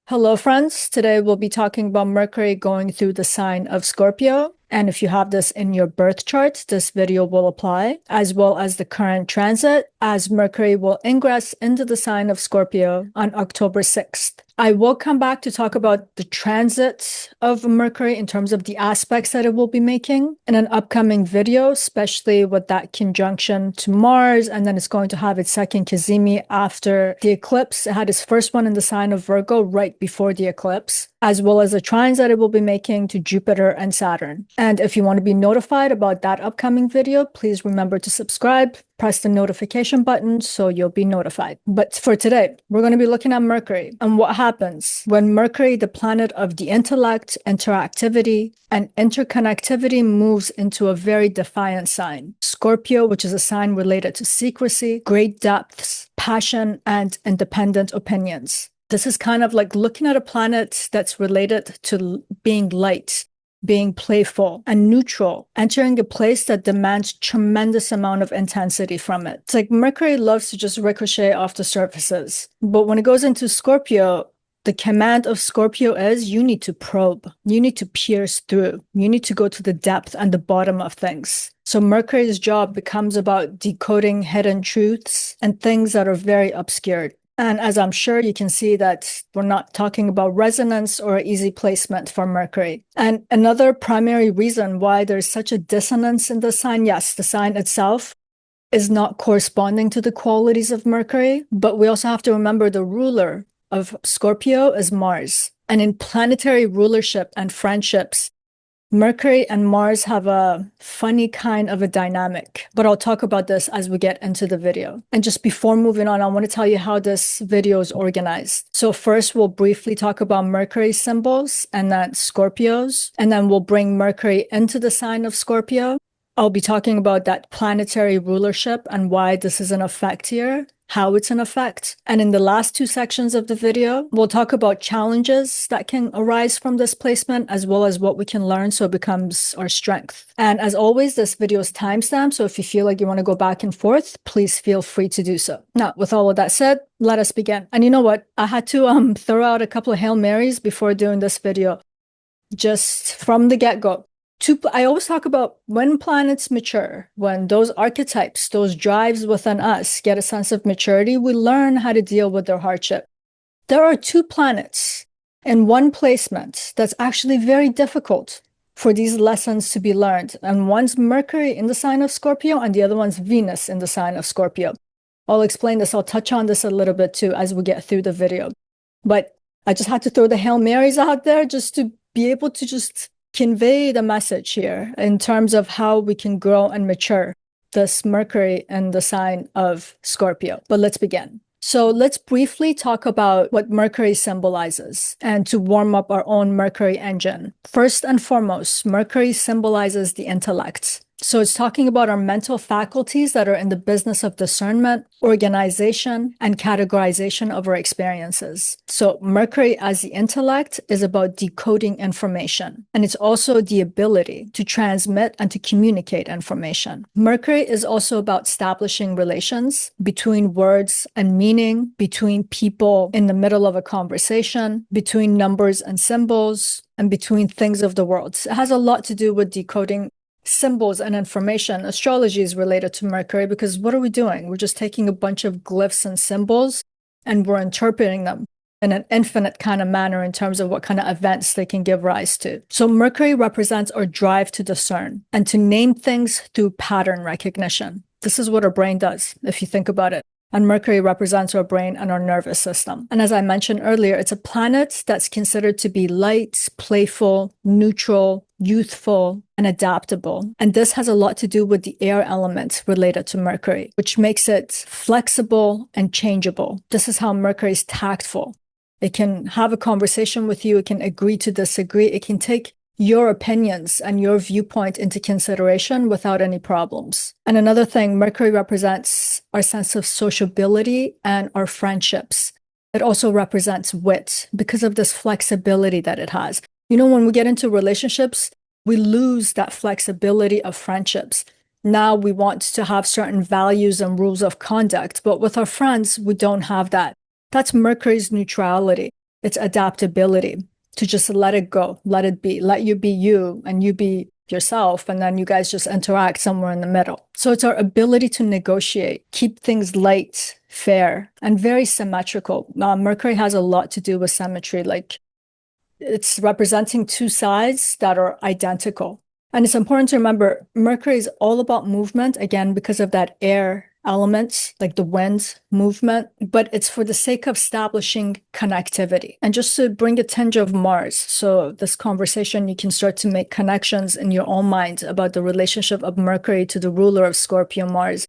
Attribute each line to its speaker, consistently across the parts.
Speaker 1: Hello, friends. Today we'll be talking about Mercury going through the sign of Scorpio. And if you have this in your birth chart, this video will apply, as well as the current transit, as Mercury will ingress into the sign of Scorpio on October 6th. I will come back to talk about the transit of Mercury in terms of the aspects that it will be making in an upcoming video, especially with that conjunction to Mars. And then it's going to have its second cazimi after the eclipse. It had its first one in the sign of Virgo right before the eclipse, as well as the trines that it will be making to Jupiter and Saturn. And if you want to be notified about that upcoming video, please remember to subscribe, press the notification button so you'll be notified. But for today, we're going to be looking at Mercury and what happens when Mercury, the planet of the intellect, interactivity, and interconnectivity, moves into a very defiant sign, Scorpio, which is a sign related to secrecy, great depths, passion, and independent opinions. This is kind of like looking at a planet that's related to being light, being playful and neutral, entering a place that demands tremendous amount of intensity from it. It's like Mercury loves to just ricochet off the surfaces. But when it goes into Scorpio, the command of Scorpio is you need to probe, you need to pierce through, you need to go to the depth and the bottom of things. So Mercury's job becomes about decoding hidden truths and things that are very obscured. And as I'm sure you can see that we're not talking about resonance or easy placement for Mercury. And another primary reason why there's such a dissonance in the sign, yes, the sign itself is not corresponding to the qualities of Mercury, but we also have to remember the ruler of Scorpio is Mars. And in planetary rulership and friendships, Mercury and Mars have a funny kind of a dynamic, but I'll talk about this as we get into the video. And just before moving on, I want to tell you how this video is organized. So first, we'll briefly talk about Mercury symbols and then Scorpios, and then we'll bring Mercury into the sign of Scorpio. I'll be talking about that planetary rulership and why this is an effect here, how it's an effect. And in the last two sections of the video, we'll talk about challenges that can arise from this placement, as well as what we can learn so it becomes our strength. And as always, this video is timestamped, so if you feel like you want to go back and forth, please feel free to do so. Now, with all of that said, let us begin. And you know what? I had to throw out a couple of Hail Marys before doing this video, just from the get-go. I always talk about when planets mature, when those archetypes, those drives within us get a sense of maturity, we learn how to deal with their hardship. There are two planets in one placement that's actually very difficult for these lessons to be learned. And one's Mercury in the sign of Scorpio, and the other one's Venus in the sign of Scorpio. I'll explain this. I'll touch on this a little bit too as we get through the video. But I just had to throw the Hail Marys out there just to be able to just convey the message here in terms of how we can grow and mature this Mercury in the sign of Scorpio. But let's begin. So let's briefly talk about what Mercury symbolizes and to warm up our own Mercury engine. First and foremost, Mercury symbolizes the intellect. So it's talking about our mental faculties that are in the business of discernment, organization, and categorization of our experiences. So Mercury as the intellect is about decoding information, and it's also the ability to transmit and to communicate information. Mercury is also about establishing relations between words and meaning, between people in the middle of a conversation, between numbers and symbols, and between things of the world. It has a lot to do with decoding symbols and information. Astrology is related to Mercury because what are we doing? We're just taking a bunch of glyphs and symbols and we're interpreting them in an infinite kind of manner in terms of what kind of events they can give rise to. So Mercury represents our drive to discern and to name things through pattern recognition. This is what our brain does, if you think about it. And Mercury represents our brain and our nervous system. And as I mentioned earlier, it's a planet that's considered to be light, playful, neutral, youthful, and adaptable. And this has a lot to do with the air element related to Mercury, which makes it flexible and changeable. This is how Mercury is tactful. It can have a conversation with you. It can agree to disagree. It can take your opinions and your viewpoint into consideration without any problems. And another thing, Mercury represents our sense of sociability and our friendships. It also represents wit because of this flexibility that it has. You know, when we get into relationships, we lose that flexibility of friendships. Now we want to have certain values and rules of conduct, but with our friends, we don't have that. That's Mercury's neutrality. It's adaptability, to just let it go, let it be, let you be you and you be yourself, and then you guys just interact somewhere in the middle. So it's our ability to negotiate, keep things light, fair, and very symmetrical. Mercury has a lot to do with symmetry, like it's representing two sides that are identical. And it's important to remember Mercury is all about movement, again, because of that air element, like the wind movement, but it's for the sake of establishing connectivity. And just to bring a tinge of Mars, so this conversation, you can start to make connections in your own mind about the relationship of Mercury to the ruler of Scorpio, Mars.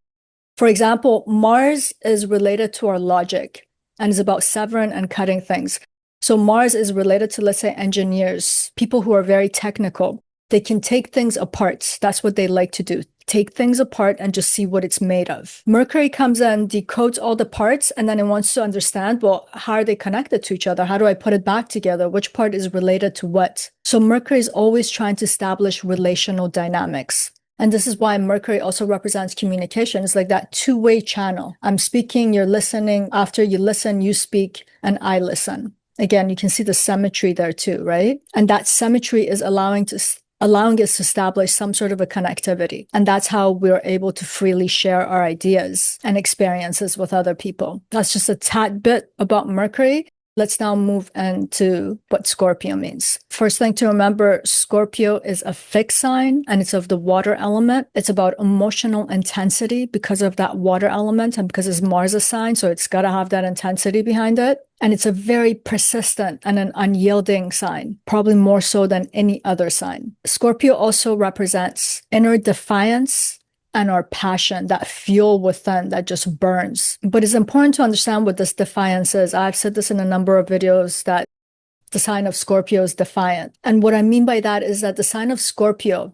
Speaker 1: For example, Mars is related to our logic and is about severing and cutting things. So Mars is related to, let's say, engineers, people who are very technical. They can take things apart. That's what they like to do. Take things apart and just see what it's made of. Mercury comes in, decodes all the parts, and then it wants to understand, well, how are they connected to each other? How do I put it back together? Which part is related to what? So Mercury is always trying to establish relational dynamics. And this is why Mercury also represents communication. It's like that two-way channel. I'm speaking, you're listening. After you listen, you speak, and I listen. Again, you can see the symmetry there too, right? And that symmetry is allowing us to establish some sort of a connectivity. And that's how we're able to freely share our ideas and experiences with other people. That's just a tad bit about Mercury. Let's now move into what Scorpio means. First thing to remember, Scorpio is a fixed sign and it's of the water element. It's about emotional intensity because of that water element and because it's Mars' sign, so it's got to have that intensity behind it. And it's a very persistent and an unyielding sign, probably more so than any other sign. Scorpio also represents inner defiance and our passion, that fuel within that just burns. But it's important to understand what this defiance is. I've said this in a number of videos that the sign of Scorpio is defiant. And what I mean by that is that the sign of Scorpio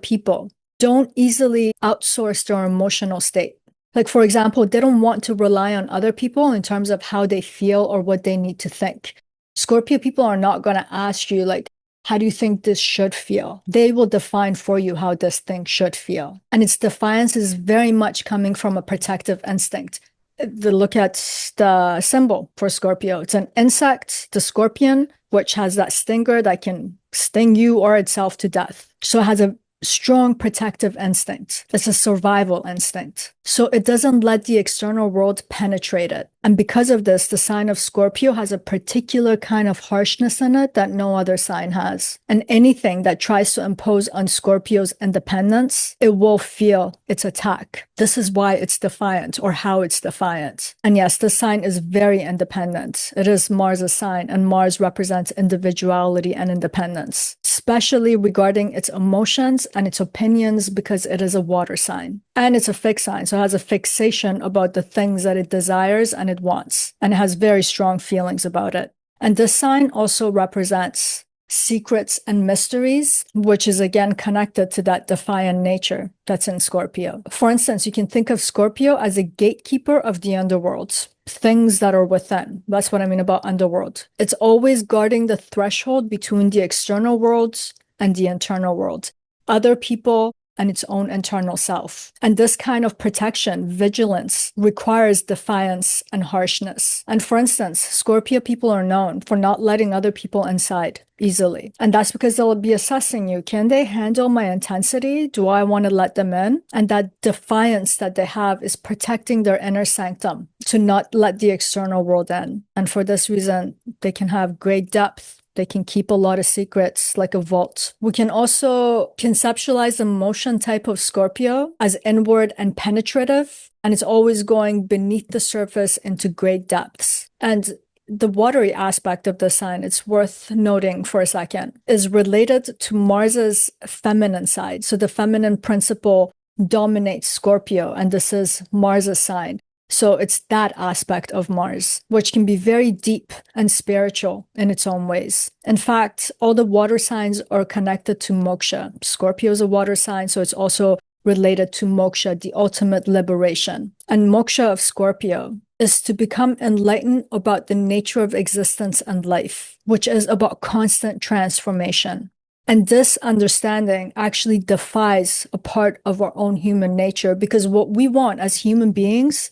Speaker 1: people, don't easily outsource their emotional state. Like, for example, they don't want to rely on other people in terms of how they feel or what they need to think. Scorpio people are not going to ask you, like, how do you think this should feel? They will define for you how this thing should feel. And its defiance is very much coming from a protective instinct. Look at the symbol for Scorpio. It's an insect, the scorpion, which has that stinger that can sting you or itself to death. So it has a strong protective instinct. It's a survival instinct. So it doesn't let the external world penetrate it. And because of this, the sign of Scorpio has a particular kind of harshness in it that no other sign has. And anything that tries to impose on Scorpio's independence, it will feel its attack. This is why it's defiant, or how it's defiant. And yes, this sign is very independent. It is Mars' sign, and Mars represents individuality and independence, especially regarding its emotions and its opinions, because it is a water sign. And it's a fixed sign, so it has a fixation about the things that it desires and it wants, and it has very strong feelings about it. And this sign also represents secrets and mysteries, which is again connected to that defiant nature that's in Scorpio. For instance, you can think of Scorpio as a gatekeeper of the underworld, things that are within. That's what I mean about underworld. It's always guarding the threshold between the external worlds and the internal world, other people, and its own internal self. And this kind of protection, vigilance, requires defiance and harshness. And for instance, Scorpio people are known for not letting other people inside easily. And that's because they'll be assessing you. Can they handle my intensity? Do I want to let them in? And that defiance that they have is protecting their inner sanctum to not let the external world in. And for this reason, they can have great depth. They can keep a lot of secrets, like a vault. We can also conceptualize the motion type of Scorpio as inward and penetrative, and it's always going beneath the surface into great depths. And the watery aspect of the sign, it's worth noting for a second, is related to Mars's feminine side. So the feminine principle dominates Scorpio, and this is Mars's sign. So it's that aspect of Mars, which can be very deep and spiritual in its own ways. In fact, all the water signs are connected to moksha. Scorpio is a water sign, so it's also related to moksha, the ultimate liberation. And moksha of Scorpio is to become enlightened about the nature of existence and life, which is about constant transformation. And this understanding actually defies a part of our own human nature, because what we want as human beings,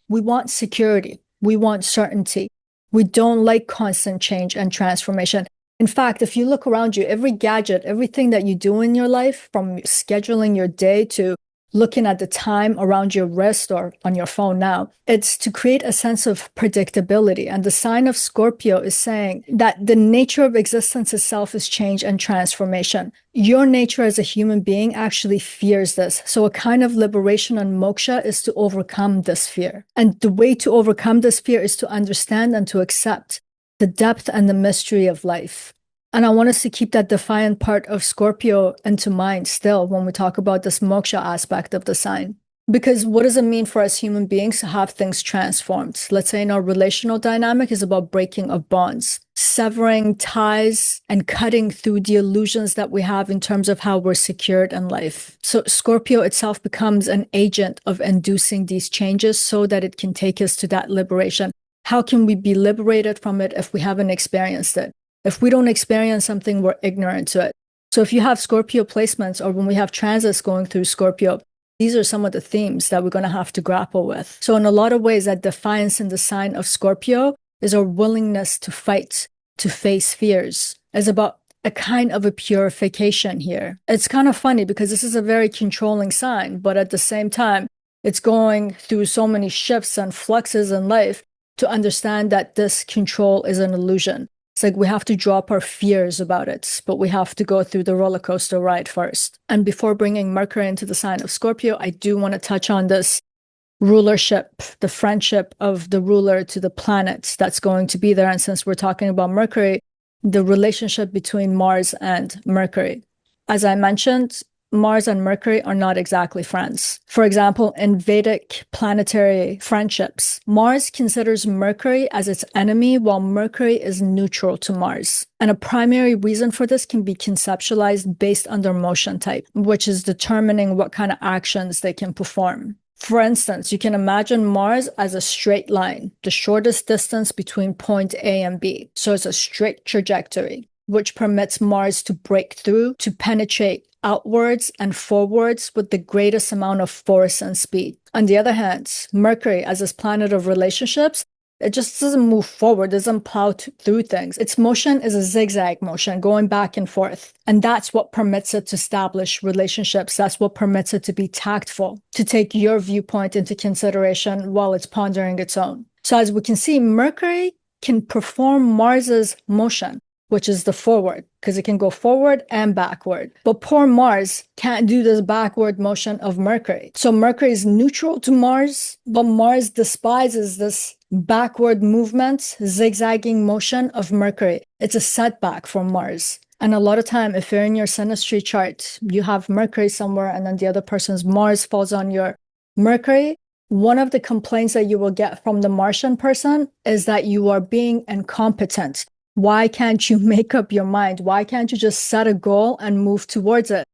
Speaker 1: we want security. We want certainty. We don't like constant change and transformation. In fact, if you look around you, every gadget, everything that you do in your life, from scheduling your day to looking at the time around your wrist or on your phone now, it's to create a sense of predictability. And the sign of Scorpio is saying that the nature of existence itself is change and transformation. Your nature as a human being actually fears this. So a kind of liberation and moksha is to overcome this fear. And the way to overcome this fear is to understand and to accept the depth and the mystery of life. And I want us to keep that defiant part of Scorpio into mind still when we talk about this moksha aspect of the sign. Because what does it mean for us human beings to have things transformed? Let's say in our relational dynamic is about breaking of bonds, severing ties and cutting through the illusions that we have in terms of how we're secured in life. So Scorpio itself becomes an agent of inducing these changes so that it can take us to that liberation. How can we be liberated from it if we haven't experienced it? If we don't experience something, we're ignorant to it. So if you have Scorpio placements or when we have transits going through Scorpio, these are some of the themes that we're going to have to grapple with. So in a lot of ways, that defiance in the sign of Scorpio is our willingness to fight, to face fears. It's about a kind of a purification here. It's kind of funny because this is a very controlling sign, but at the same time, it's going through so many shifts and fluxes in life to understand that this control is an illusion. It's like we have to drop our fears about it, but we have to go through the roller coaster ride first. And before bringing Mercury into the sign of Scorpio, I do want to touch on this rulership, the friendship of the ruler to the planets that's going to be there. And since we're talking about Mercury, the relationship between Mars and Mercury. As I mentioned, Mars and Mercury are not exactly friends. For example, in Vedic planetary friendships, Mars considers Mercury as its enemy, while Mercury is neutral to Mars. And a primary reason for this can be conceptualized based on their motion type, which is determining what kind of actions they can perform. For instance, you can imagine Mars as a straight line, the shortest distance between point A and B. So it's a straight trajectory, which permits Mars to break through, to penetrate outwards and forwards with the greatest amount of force and speed. On the other hand, Mercury, as this planet of relationships, it just doesn't move forward, doesn't plow through things. Its motion is a zigzag motion, going back and forth. And that's what permits it to establish relationships. That's what permits it to be tactful, to take your viewpoint into consideration while it's pondering its own. So as we can see, Mercury can perform Mars's motion, which is the forward, because it can go forward and backward. But poor Mars can't do this backward motion of Mercury. So Mercury is neutral to Mars, but Mars despises this backward movement, zigzagging motion of Mercury. It's a setback for Mars. And a lot of time, if you're in your synastry chart, you have Mercury somewhere and then the other person's Mars falls on your Mercury. One of the complaints that you will get from the Martian person is that you are being incompetent. Why can't you make up your mind? Why can't you just set a goal and move towards it?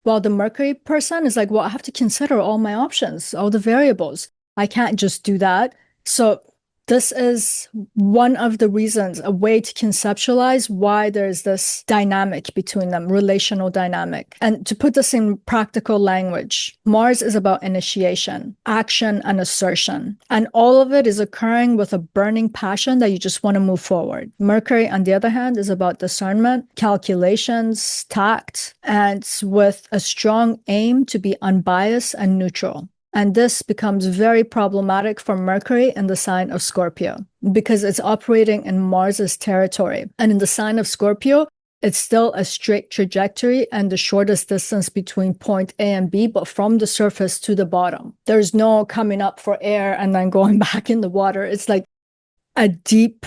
Speaker 1: While the Mercury person is like, well, I have to consider all my options, all the variables. I can't just do that. So this is one of the reasons, a way to conceptualize why there's this dynamic between them, relational dynamic. And to put this in practical language, Mars is about initiation, action, and assertion. And all of it is occurring with a burning passion that you just want to move forward. Mercury, on the other hand, is about discernment, calculations, tact, and with a strong aim to be unbiased and neutral. And this becomes very problematic for Mercury in the sign of Scorpio because it's operating in Mars's territory. And in the sign of Scorpio, it's still a straight trajectory and the shortest distance between point A and B, but from the surface to the bottom. There's no coming up for air and then going back in the water. It's like a deep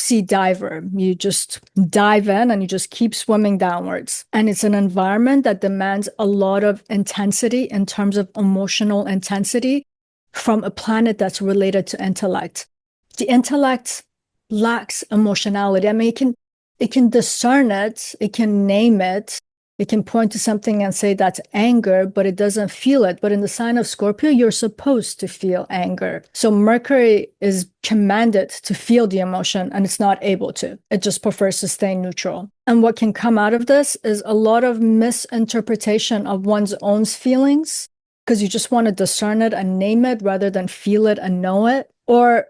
Speaker 1: sea diver. You just dive in and you just keep swimming downwards. And it's an environment that demands a lot of intensity in terms of emotional intensity from a planet that's related to intellect. The intellect lacks emotionality. I mean, it can discern it, it can name it, it can point to something and say that's anger, but it doesn't feel it. But in the sign of Scorpio, you're supposed to feel anger. So Mercury is commanded to feel the emotion and it's not able to. It just prefers to stay neutral. And what can come out of this is a lot of misinterpretation of one's own feelings because you just want to discern it and name it rather than feel it and know it. Or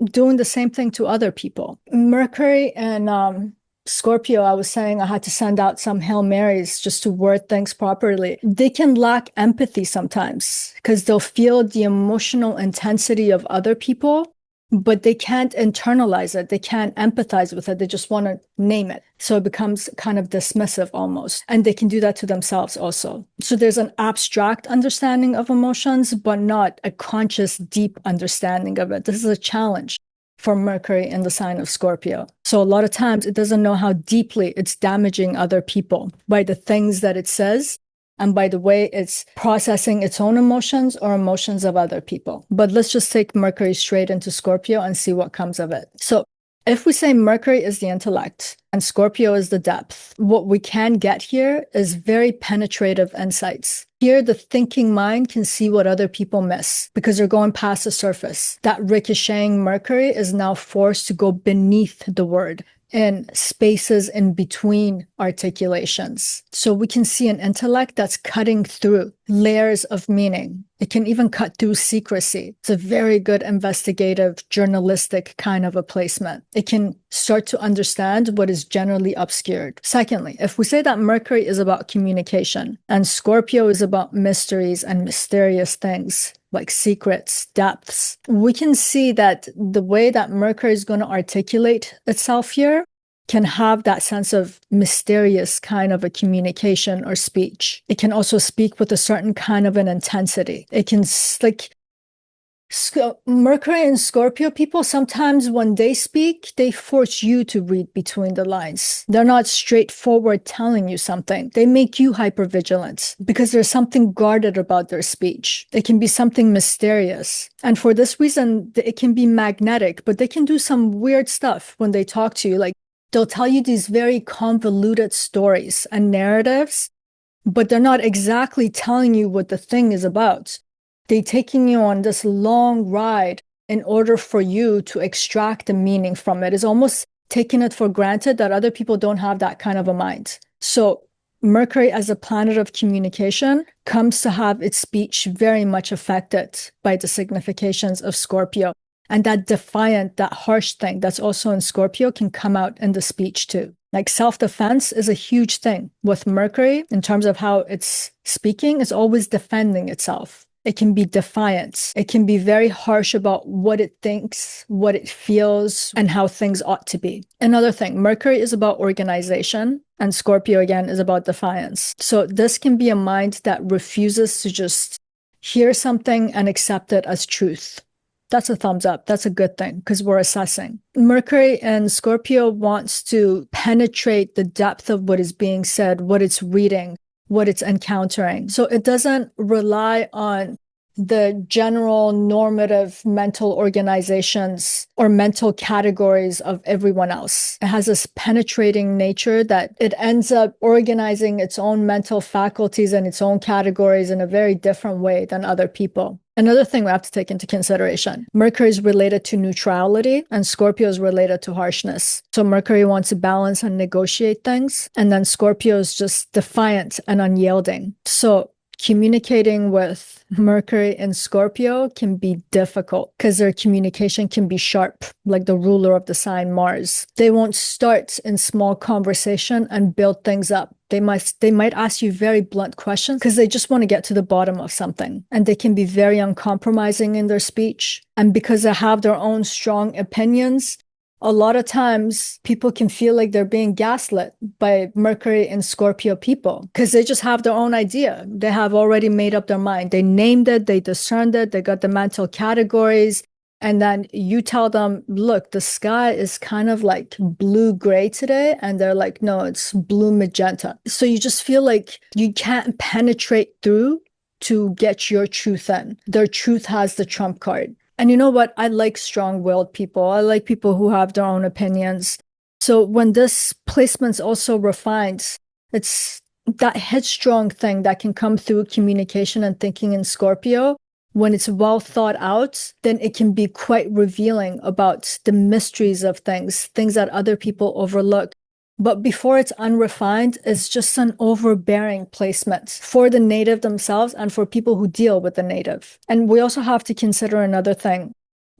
Speaker 1: doing the same thing to other people. Mercury and Scorpio, I was saying I had to send out some Hail Marys just to word things properly. They can lack empathy sometimes because they'll feel the emotional intensity of other people, but they can't internalize it. They can't empathize with it. They just want to name it. So it becomes kind of dismissive almost. And they can do that to themselves also. So there's an abstract understanding of emotions, but not a conscious, deep understanding of it. This is a challenge for Mercury in the sign of Scorpio. So a lot of times it doesn't know how deeply it's damaging other people by the things that it says and by the way it's processing its own emotions or emotions of other people. But let's just take Mercury straight into Scorpio and see what comes of it. So if we say Mercury is the intellect and Scorpio is the depth, what we can get here is very penetrative insights. Here, the thinking mind can see what other people miss because they're going past the surface. That ricocheting Mercury is now forced to go beneath the word in spaces in between articulations. So we can see an intellect that's cutting through layers of meaning. It can even cut through secrecy. It's a very good investigative, journalistic kind of a placement. It can start to understand what is generally obscured. Secondly, if we say that Mercury is about communication and Scorpio is about mysteries and mysterious things, like secrets, depths, we can see that the way that Mercury is going to articulate itself here can have that sense of mysterious kind of a communication or speech. It can also speak with a certain kind of an intensity. It can, like, Mercury and Scorpio people, sometimes when they speak, they force you to read between the lines. They're not straightforward telling you something. They make you hypervigilant because there's something guarded about their speech. It can be something mysterious. And for this reason, it can be magnetic, but they can do some weird stuff when they talk to you. Like, they'll tell you these very convoluted stories and narratives, but they're not exactly telling you what the thing is about. They're taking you on this long ride in order for you to extract the meaning from it. It's almost taking it for granted that other people don't have that kind of a mind. So Mercury as a planet of communication comes to have its speech very much affected by the significations of Scorpio. And that defiant, that harsh thing that's also in Scorpio can come out in the speech too. Like self-defense is a huge thing with Mercury in terms of how it's speaking. It's always defending itself. It can be defiant. It can be very harsh about what it thinks, what it feels, and how things ought to be. Another thing, Mercury is about organization, and Scorpio, again, is about defiance. So this can be a mind that refuses to just hear something and accept it as truth. That's a thumbs up. That's a good thing because we're assessing. Mercury and Scorpio wants to penetrate the depth of what is being said, what it's reading, what it's encountering. So it doesn't rely on the general normative mental organizations or mental categories of everyone else. It has this penetrating nature that it ends up organizing its own mental faculties and its own categories in a very different way than other people. Another thing we have to take into consideration, Mercury is related to neutrality and Scorpio is related to harshness. So Mercury wants to balance and negotiate things, and then Scorpio is just defiant and unyielding. So communicating with Mercury and Scorpio can be difficult because their communication can be sharp, like the ruler of the sign Mars. They won't start in small conversation and build things up. They might ask you very blunt questions because they just want to get to the bottom of something. And they can be very uncompromising in their speech. And because they have their own strong opinions, a lot of times people can feel like they're being gaslit by Mercury and Scorpio people because they just have their own idea. They have already made up their mind. They named it, they discerned it, they got the mental categories. And then you tell them, look, the sky is kind of like blue-gray today. And they're like, no, it's blue-magenta. So you just feel like you can't penetrate through to get your truth in. Their truth has the trump card. And you know what? I like strong-willed people. I like people who have their own opinions. So when this placement's also refined, it's that headstrong thing that can come through communication and thinking in Scorpio. When it's well thought out, then it can be quite revealing about the mysteries of things that other people overlook. But before it's unrefined, it's just an overbearing placement for the native themselves and for people who deal with the native. And we also have to consider another thing.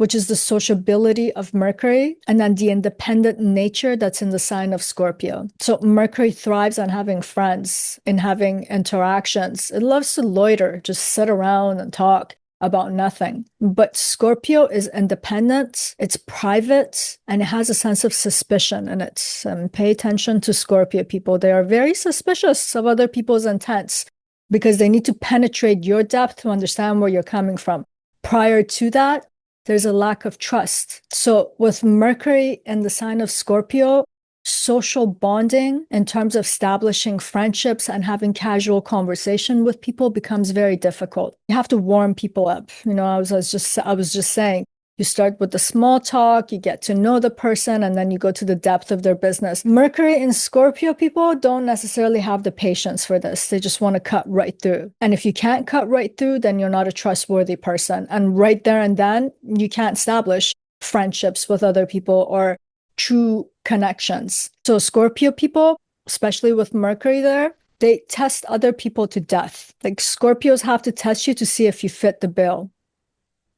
Speaker 1: which is the sociability of Mercury, and then the independent nature that's in the sign of Scorpio. So Mercury thrives on having friends and having interactions. It loves to loiter, just sit around and talk about nothing. But Scorpio is independent, it's private, and it has a sense of suspicion in it. Pay attention to Scorpio people. They are very suspicious of other people's intents because they need to penetrate your depth to understand where you're coming from. Prior to that, there's a lack of trust. So with Mercury in the sign of Scorpio, social bonding in terms of establishing friendships and having casual conversation with people becomes very difficult. You have to warm people up. I was just saying, you start with the small talk, you get to know the person, and then you go to the depth of their business. Mercury in Scorpio people don't necessarily have the patience for this. They just want to cut right through. And if you can't cut right through, then you're not a trustworthy person. And right there and then, you can't establish friendships with other people or true connections. So Scorpio people, especially with Mercury there, they test other people to death. Like Scorpios have to test you to see if you fit the bill.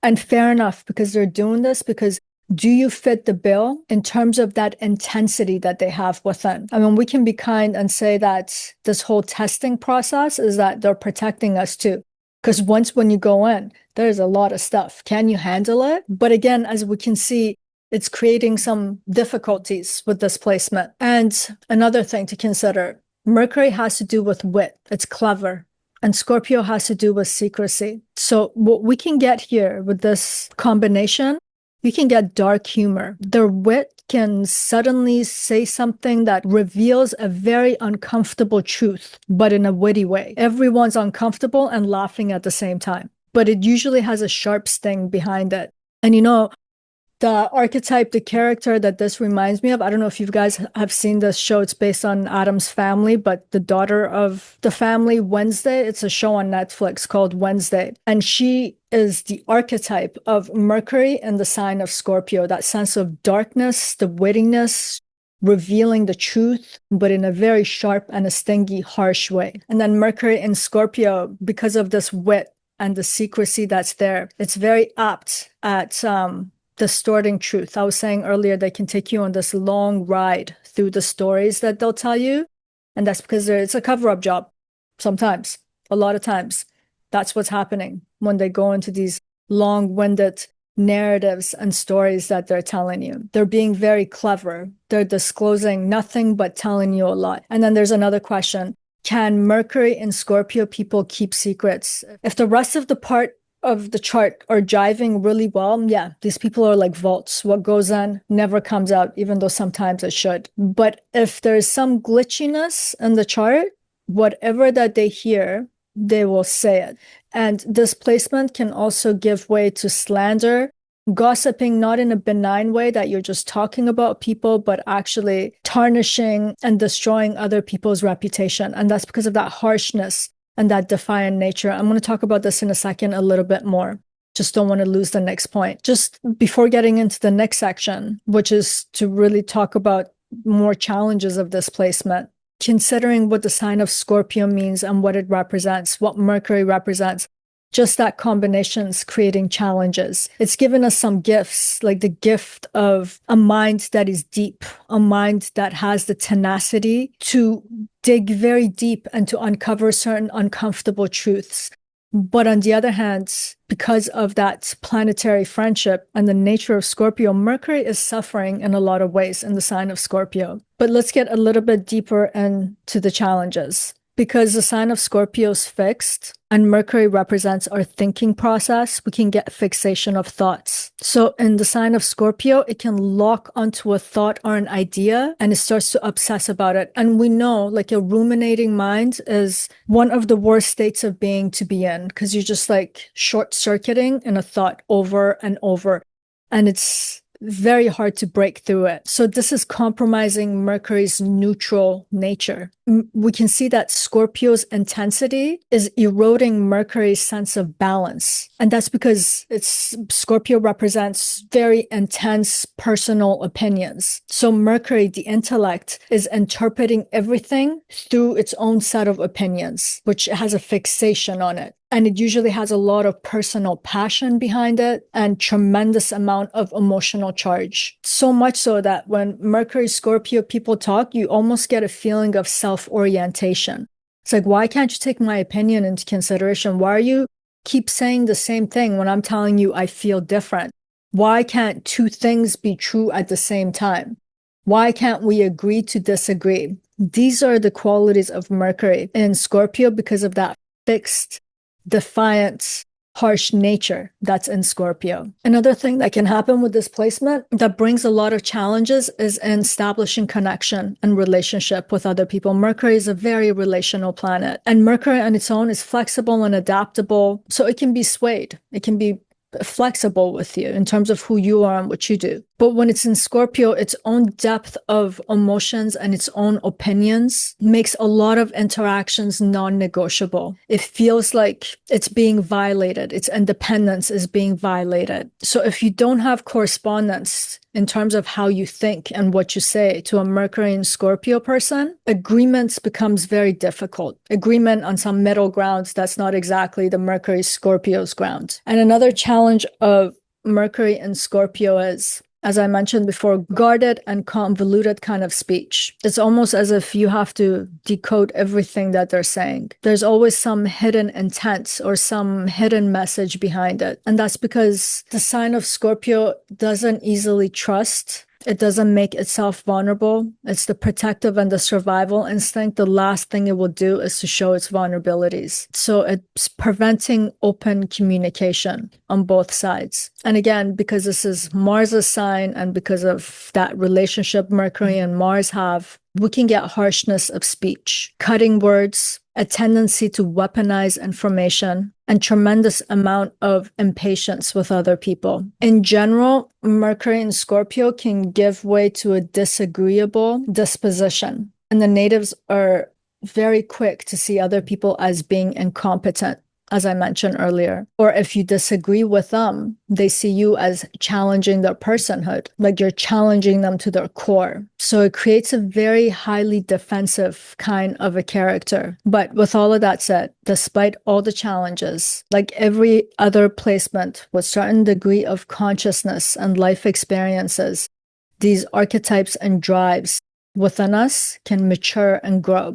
Speaker 1: And fair enough, because they're doing this because do you fit the bill in terms of that intensity that they have within? I mean, we can be kind and say that this whole testing process is that they're protecting us too. Because when you go in, there's a lot of stuff. Can you handle it? But again, as we can see, it's creating some difficulties with this placement. And another thing to consider, Mercury has to do with wit. It's clever. And Scorpio has to do with secrecy. So what we can get here with this combination, we can get dark humor. Their wit can suddenly say something that reveals a very uncomfortable truth, but in a witty way. Everyone's uncomfortable and laughing at the same time, but it usually has a sharp sting behind it. And the archetype, the character that this reminds me of, I don't know if you guys have seen this show. It's based on Adam's Family, but the daughter of the family, Wednesday, it's a show on Netflix called Wednesday. And she is the archetype of Mercury in the sign of Scorpio, that sense of darkness, the wittiness, revealing the truth, but in a very sharp and a stingy, harsh way. And then Mercury in Scorpio, because of this wit and the secrecy that's there, it's very apt at distorting truth. I was saying earlier, they can take you on this long ride through the stories that they'll tell you. And that's because it's a cover-up job. Sometimes, a lot of times, that's what's happening when they go into these long-winded narratives and stories that they're telling you. They're being very clever. They're disclosing nothing but telling you a lot. And then there's another question. Can Mercury in Scorpio people keep secrets? If the rest of the part of the chart are jiving really well, yeah, these people are like vaults. What goes in never comes out, even though sometimes it should. But if there's some glitchiness in the chart, whatever that they hear, they will say it. And this placement can also give way to slander, gossiping, not in a benign way that you're just talking about people, but actually tarnishing and destroying other people's reputation. And that's because of that harshness and that defiant nature. I'm going to talk about this in a second a little bit more. Just don't want to lose the next point. Just before getting into the next section, which is to really talk about more challenges of this placement, considering what the sign of Scorpio means and what it represents, what Mercury represents, just that combination is creating challenges. It's given us some gifts, like the gift of a mind that is deep, a mind that has the tenacity to dig very deep and to uncover certain uncomfortable truths. But on the other hand, because of that planetary friendship and the nature of Scorpio, Mercury is suffering in a lot of ways in the sign of Scorpio. But let's get a little bit deeper into the challenges. Because the sign of Scorpio is fixed and Mercury represents our thinking process, we can get fixation of thoughts. So in the sign of Scorpio, it can lock onto a thought or an idea and it starts to obsess about it. And we know like a ruminating mind is one of the worst states of being to be in because you're just like short circuiting in a thought over and over. And it's very hard to break through it. So this is compromising Mercury's neutral nature. We can see that Scorpio's intensity is eroding Mercury's sense of balance. And that's because Scorpio represents very intense personal opinions. So Mercury, the intellect, is interpreting everything through its own set of opinions, which has a fixation on it. And it usually has a lot of personal passion behind it and tremendous amount of emotional charge. So much so that when Mercury Scorpio people talk, you almost get a feeling of self-orientation. It's like, why can't you take my opinion into consideration? Why are you keep saying the same thing when I'm telling you I feel different? Why can't two things be true at the same time? Why can't we agree to disagree? These are the qualities of Mercury in Scorpio because of that fixed, defiance, harsh nature that's in Scorpio. Another thing that can happen with this placement that brings a lot of challenges is in establishing connection and relationship with other people. Mercury is a very relational planet, and Mercury on its own is flexible and adaptable, so it can be swayed. It can be flexible with you in terms of who you are and what you do. But when it's in Scorpio, its own depth of emotions and its own opinions makes a lot of interactions non-negotiable. It feels like it's being violated. Its independence is being violated. So if you don't have correspondence in terms of how you think and what you say to a Mercury and Scorpio person, agreements becomes very difficult. Agreement on some middle grounds that's not exactly the Mercury Scorpio's ground. And another challenge of Mercury and Scorpio is, as I mentioned before, guarded and convoluted kind of speech. It's almost as if you have to decode everything that they're saying. There's always some hidden intent or some hidden message behind it. And that's because the sign of Scorpio doesn't easily trust. It doesn't make itself vulnerable. It's the protective and the survival instinct. The last thing it will do is to show its vulnerabilities. So it's preventing open communication on both sides. And again, because this is Mars's sign and because of that relationship Mercury and Mars have, we can get harshness of speech, cutting words, a tendency to weaponize information, and tremendous amount of impatience with other people. In general, Mercury in Scorpio can give way to a disagreeable disposition, and the natives are very quick to see other people as being incompetent, as I mentioned earlier. Or if you disagree with them, they see you as challenging their personhood, like you're challenging them to their core. So it creates a very highly defensive kind of a character. But with all of that said, despite all the challenges, like every other placement with certain degree of consciousness and life experiences, these archetypes and drives within us can mature and grow.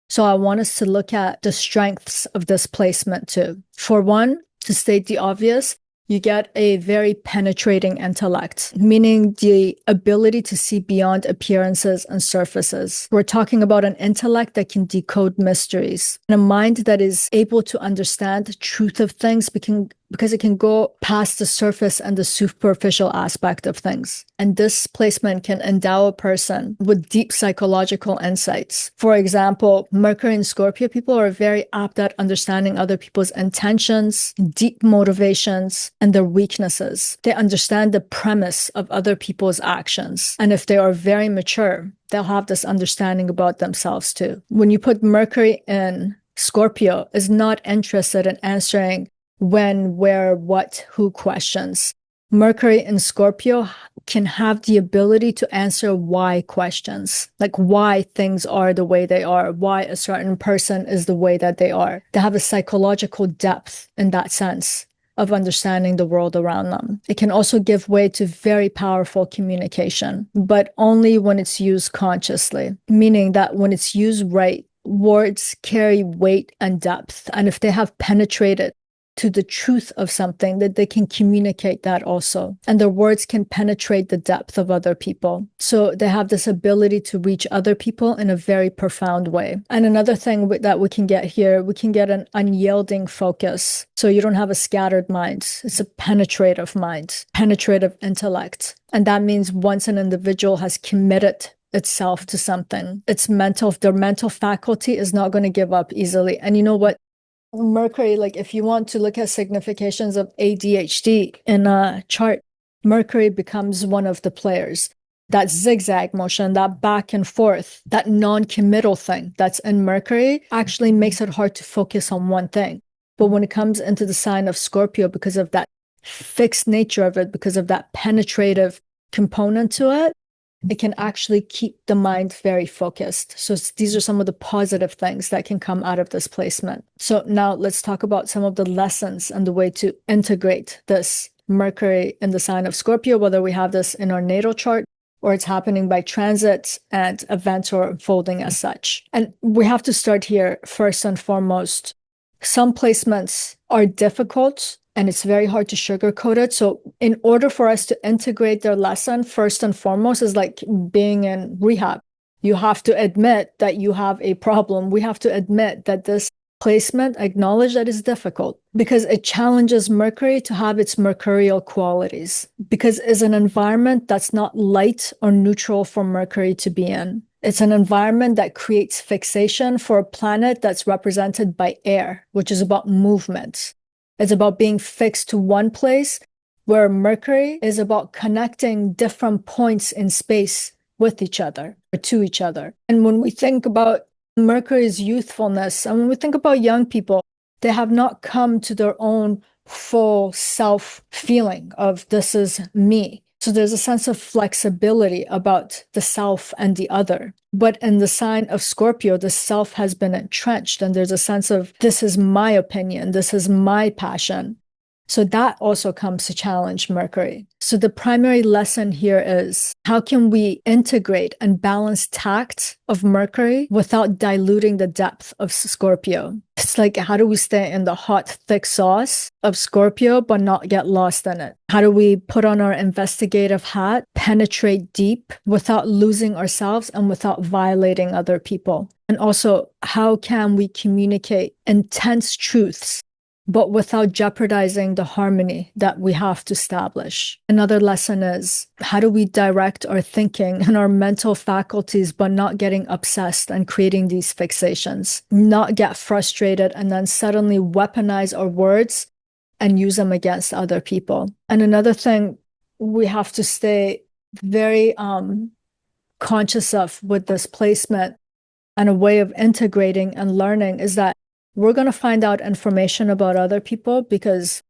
Speaker 1: So I want us to look at the strengths of this placement too. For one, to state the obvious, you get a very penetrating intellect, meaning the ability to see beyond appearances and surfaces. We're talking about an intellect that can decode mysteries, and a mind that is able to understand the truth of things because it can go past the surface and the superficial aspect of things. And this placement can endow a person with deep psychological insights. For example, Mercury and Scorpio people are very apt at understanding other people's intentions, deep motivations, and their weaknesses. They understand the premise of other people's actions. And if they are very mature, they'll have this understanding about themselves too. When you put Mercury in Scorpio, is not interested in answering when, where, what, who questions. Mercury in Scorpio can have the ability to answer why questions, like why things are the way they are, why a certain person is the way that they are. They have a psychological depth in that sense of understanding the world around them. It can also give way to very powerful communication, but only when it's used consciously, meaning that when it's used right, words carry weight and depth. And if they have penetrated to the truth of something, that they can communicate that also. And their words can penetrate the depth of other people. So they have this ability to reach other people in a very profound way. And another thing that we can get here, we can get an unyielding focus. So you don't have a scattered mind. It's a penetrative mind, penetrative intellect. And that means once an individual has committed itself to something, their mental faculty is not going to give up easily. And you know what? Mercury, like if you want to look at significations of ADHD in a chart, Mercury becomes one of the players. That zigzag motion, that back and forth, that non-committal thing that's in Mercury actually makes it hard to focus on one thing. But when it comes into the sign of Scorpio, because of that fixed nature of it, because of that penetrative component to it, it can actually keep the mind very focused. So these are some of the positive things that can come out of this placement. So now let's talk about some of the lessons and the way to integrate this Mercury in the sign of Scorpio, whether we have this in our natal chart or it's happening by transits and events or unfolding as such. And we have to start here first and foremost. Some placements are difficult and it's very hard to sugarcoat it. So in order for us to integrate their lesson, first and foremost is like being in rehab. You have to admit that you have a problem. We have to admit that this placement, acknowledge that it's difficult because it challenges Mercury to have its mercurial qualities, because it's an environment that's not light or neutral for Mercury to be in. It's an environment that creates fixation for a planet that's represented by air, which is about movement. It's about being fixed to one place, where Mercury is about connecting different points in space with each other or to each other. And when we think about Mercury's youthfulness, and when we think about young people, they have not come to their own full self feeling of this is me. So there's a sense of flexibility about the self and the other. But in the sign of Scorpio, the self has been entrenched, and there's a sense of this is my opinion, this is my passion. So that also comes to challenge Mercury. So the primary lesson here is how can we integrate and balance tact of Mercury without diluting the depth of Scorpio? It's like, how do we stay in the hot, thick sauce of Scorpio, but not get lost in it? How do we put on our investigative hat, penetrate deep without losing ourselves and without violating other people? And also, how can we communicate intense truths but without jeopardizing the harmony that we have to establish? Another lesson is how do we direct our thinking and our mental faculties, but not getting obsessed and creating these fixations, not get frustrated and then suddenly weaponize our words and use them against other people. And another thing we have to stay very conscious of with this placement and a way of integrating and learning is that we're going to find out information about other people because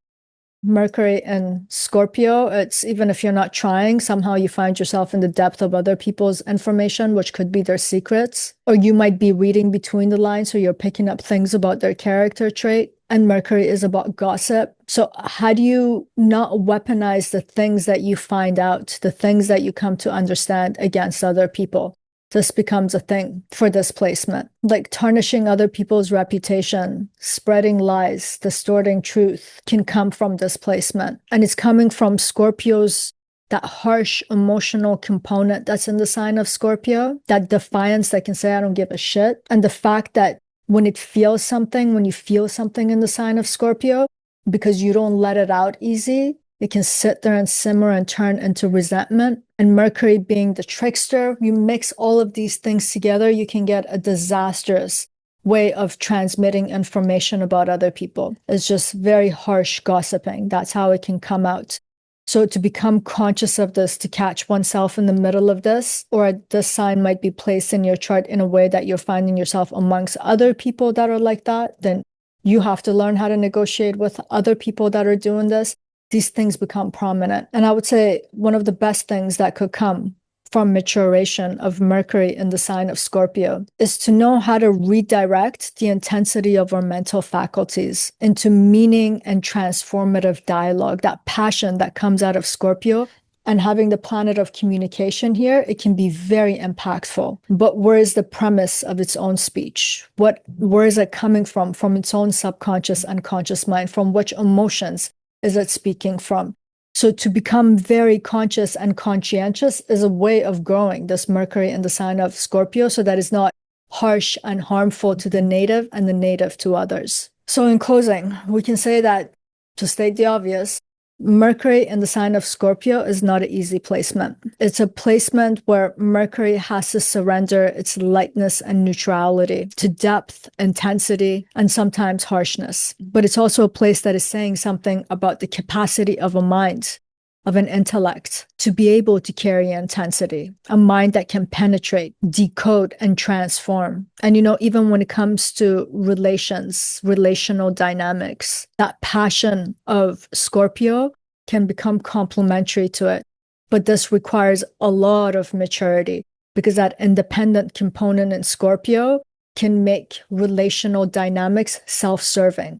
Speaker 1: Mercury and Scorpio, it's even if you're not trying, somehow you find yourself in the depth of other people's information, which could be their secrets. Or you might be reading between the lines, so you're picking up things about their character trait. And Mercury is about gossip. So how do you not weaponize the things that you find out, the things that you come to understand against other people? This becomes a thing for this placement, like tarnishing other people's reputation, spreading lies, distorting truth can come from this placement. And it's coming from Scorpio's, that harsh emotional component that's in the sign of Scorpio, that defiance that can say, I don't give a shit. And the fact that when it feels something, when you feel something in the sign of Scorpio, because you don't let it out easy, it can sit there and simmer and turn into resentment. And Mercury being the trickster, you mix all of these things together, you can get a disastrous way of transmitting information about other people. It's just very harsh gossiping. That's how it can come out. So to become conscious of this, to catch oneself in the middle of this, or this sign might be placed in your chart in a way that you're finding yourself amongst other people that are like that, then you have to learn how to negotiate with other people that are doing this. These things become prominent. And I would say one of the best things that could come from maturation of Mercury in the sign of Scorpio is to know how to redirect the intensity of our mental faculties into meaning and transformative dialogue, that passion that comes out of Scorpio. And having the planet of communication here, it can be very impactful. But where is the premise of its own speech? Where is it coming from? From its own subconscious, unconscious mind? From which emotions is it speaking from? So to become very conscious and conscientious is a way of growing this Mercury in the sign of Scorpio, so that it's not harsh and harmful to the native and the native to others. So in closing, we can say that, to state the obvious, Mercury in the sign of Scorpio is not an easy placement. It's a placement where Mercury has to surrender its lightness and neutrality to depth, intensity, and sometimes harshness. But it's also a place that is saying something about the capacity of a mind, of an intellect, to be able to carry intensity, a mind that can penetrate, decode, and transform. And, even when it comes to relations, relational dynamics, that passion of Scorpio can become complementary to it. But this requires a lot of maturity because that independent component in Scorpio can make relational dynamics self-serving.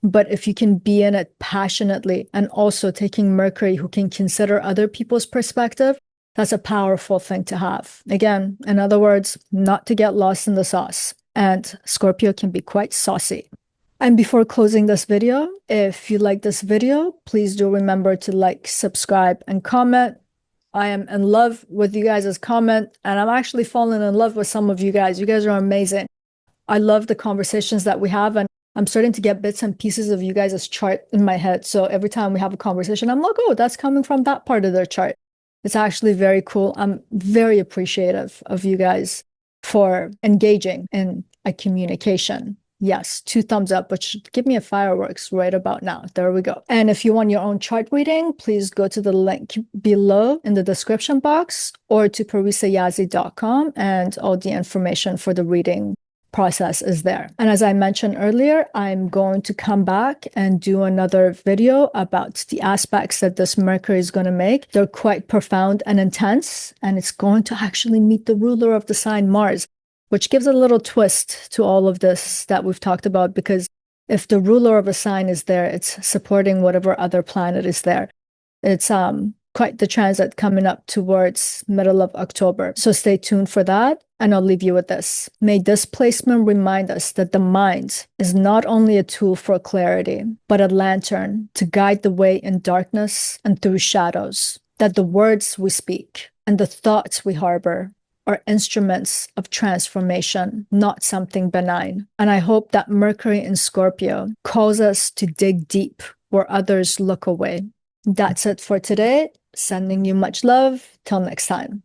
Speaker 1: But if you can be in it passionately and also taking Mercury, who can consider other people's perspective, that's a powerful thing to have. Again, in other words, not to get lost in the sauce. And Scorpio can be quite saucy. And before closing this video, if you like this video, please do remember to like, subscribe, and comment. I am in love with you guys' comment, and I'm actually falling in love with some of you guys. You guys are amazing. I love the conversations that we have, and I'm starting to get bits and pieces of you guys' chart in my head. So every time we have a conversation, I'm like, oh, that's coming from that part of their chart. It's actually very cool. I'm very appreciative of you guys for engaging in a communication. Yes, 2 thumbs up, but give me a fireworks right about now. There we go. And if you want your own chart reading, please go to the link below in the description box or to parisayazi.com, and all the information for the reading process is there. And as I mentioned earlier, I'm going to come back and do another video about the aspects that this Mercury is going to make. They're quite profound and intense, and it's going to actually meet the ruler of the sign Mars, which gives a little twist to all of this that we've talked about, because if the ruler of a sign is there, it's supporting whatever other planet is there. It's quite the transit coming up towards middle of October. So stay tuned for that. And I'll leave you with this. May this placement remind us that the mind is not only a tool for clarity, but a lantern to guide the way in darkness and through shadows. That the words we speak and the thoughts we harbor are instruments of transformation, not something benign. And I hope that Mercury in Scorpio calls us to dig deep where others look away. That's it for today. Sending you much love. Till next time.